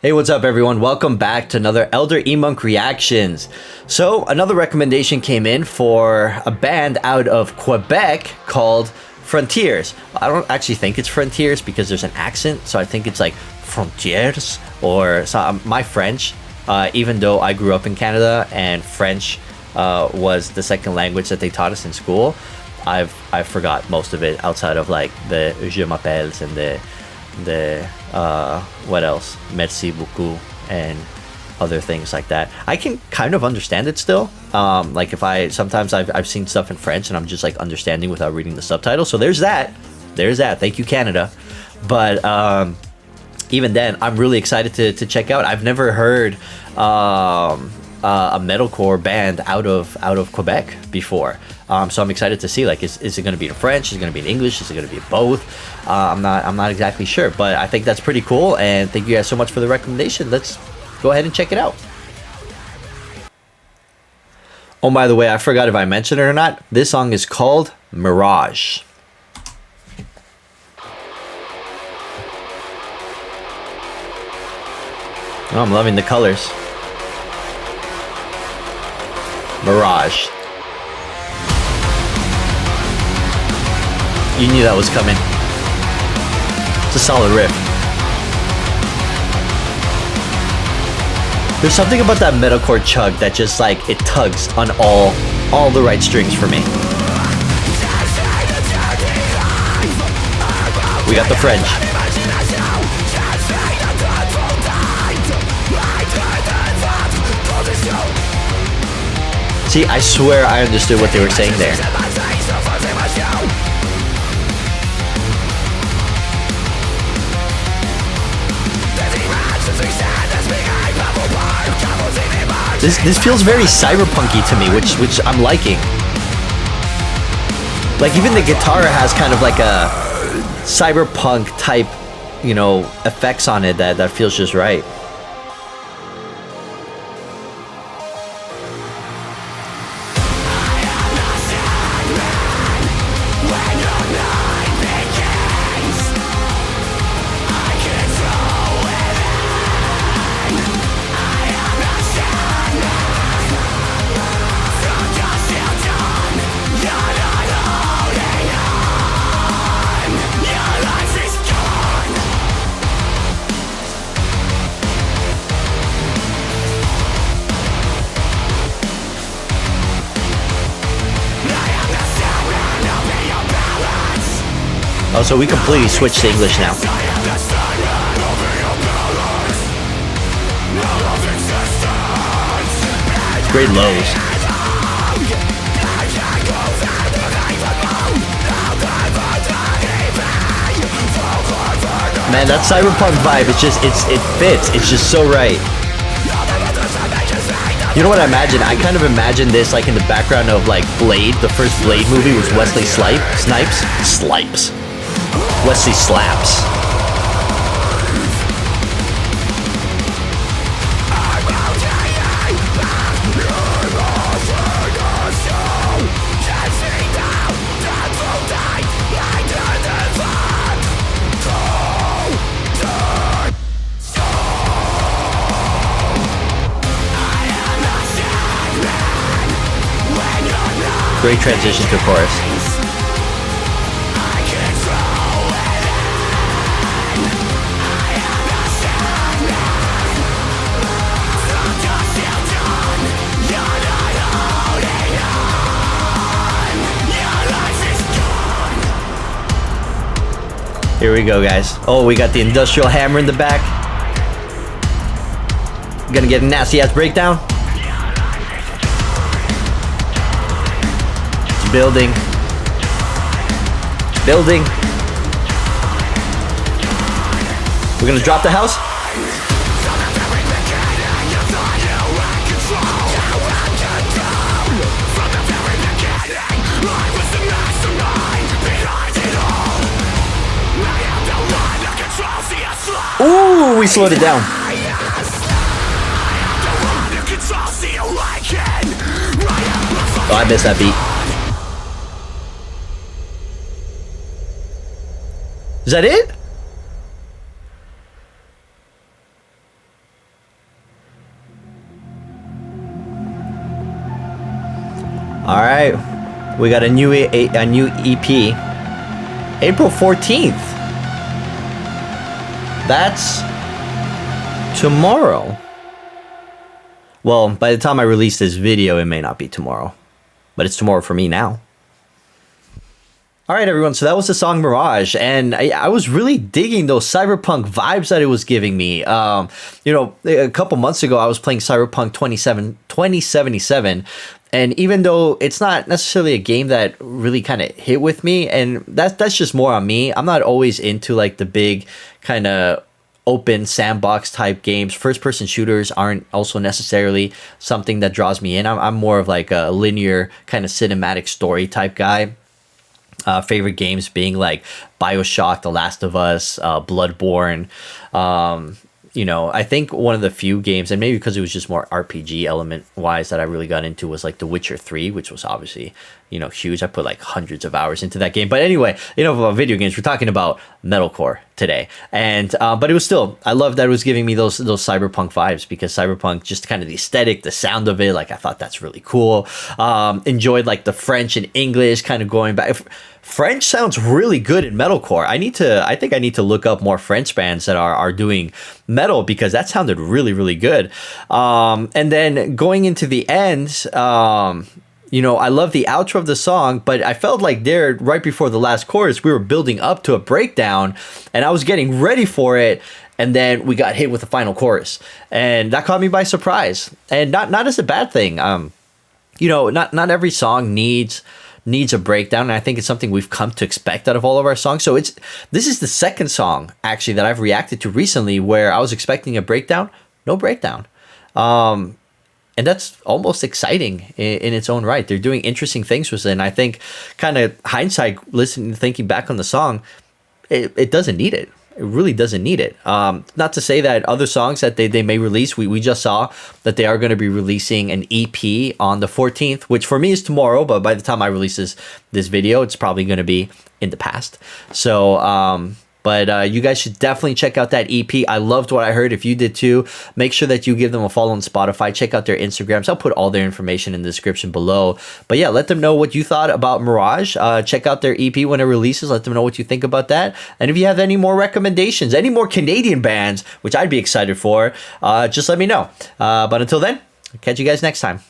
Hey, what's up everyone? Welcome back to another Elder Emunk reactions. So another recommendation came in for a band out of Quebec called Frontières. I don't actually think it's Frontières because there's an accent, so I think it's like Frontières or so. My French, even though I grew up in Canada and French was the second language that they taught us in school, I forgot most of it outside of like the je m'appelles and the what else, merci beaucoup and other things like that. I can kind of understand it still, like if sometimes I've seen stuff in French and I'm just like understanding without reading the subtitles, so there's that, thank you Canada. But even then I'm really excited to check out. I've never heard a metalcore band out of Quebec before, so I'm excited to see, like, is it going to be in French, is it going to be in English, is it going to be in both? I'm not exactly sure, but I think that's pretty cool, and thank you guys so much for the recommendation. Let's go ahead and check it out. Oh, by the way, I forgot if I mentioned it or not, this song is called Mirage. Oh, I'm loving the colors. Mirage. You knew that was coming. It's a solid riff. There's something about that metalcore chug that just like it tugs on all the right strings for me. We got the French. See, I swear I understood what they were saying there. This feels very cyberpunky to me, which I'm liking. Like even the guitar has kind of like a cyberpunk type, you know, effects on it that feels just right. Oh, so we completely switched to English now. Great lows. Man, that cyberpunk vibe, it fits. It's just so right. You know what I imagine? I kind of imagine this like in the background of like Blade. The first Blade movie was Wesley Snipes. Wesley Slaps. Great transition to chorus. Here we go, guys. Oh, we got the industrial hammer in the back. Gonna get a nasty ass breakdown. It's building. Building. We're gonna drop the house. Ooh, we slowed it down. Oh, I missed that beat. Is that it? All right, we got a new EP, April 14th. That's tomorrow. Well, by the time I release this video, it may not be tomorrow, but it's tomorrow for me now. All right, everyone, so that was the song Mirage, and I was really digging those cyberpunk vibes that it was giving me. You know, a couple months ago, I was playing Cyberpunk 2077, and even though it's not necessarily a game that really kind of hit with me, and that's just more on me, I'm not always into like the big kind of open sandbox type games. First person shooters aren't also necessarily something that draws me in. I'm more of like a linear kind of cinematic story type guy. Favorite games being like BioShock, The Last of Us, Bloodborne. You know, I think one of the few games, and maybe because it was just more RPG element wise that I really got into, was like The Witcher 3, which was obviously, you know, huge. I put like hundreds of hours into that game. But anyway, you know, about video games, we're talking about metalcore today. And but it was still, I love that it was giving me those cyberpunk vibes, because cyberpunk, just kind of the aesthetic, the sound of it, like I thought that's really cool. Enjoyed like the French and English kind of going back. French sounds really good in metalcore. I think I need to look up more French bands that are doing metal, because that sounded really, really good. And then going into the end, you know, I love the outro of the song, but I felt like there, right before the last chorus, we were building up to a breakdown, and I was getting ready for it, and then we got hit with the final chorus, and that caught me by surprise, and not as a bad thing. You know, not every song needs a breakdown, and I think it's something we've come to expect out of all of our songs. So this is the second song actually that I've reacted to recently where I was expecting a breakdown, no breakdown. And that's almost exciting in its own right. They're doing interesting things with it, and I think kind of hindsight, thinking back on the song, it doesn't need it. It really doesn't need it. Not to say that other songs that they may release, we just saw that they are going to be releasing an EP on the 14th, which for me is tomorrow, but by the time I release this video, it's probably going to be in the past. So, but you guys should definitely check out that EP. I loved what I heard. If you did too, make sure that you give them a follow on Spotify. Check out their Instagrams. I'll put all their information in the description below. But yeah, let them know what you thought about Mirage. Check out their EP when it releases. Let them know what you think about that. And if you have any more recommendations, any more Canadian bands, which I'd be excited for, just let me know. But until then, I'll catch you guys next time.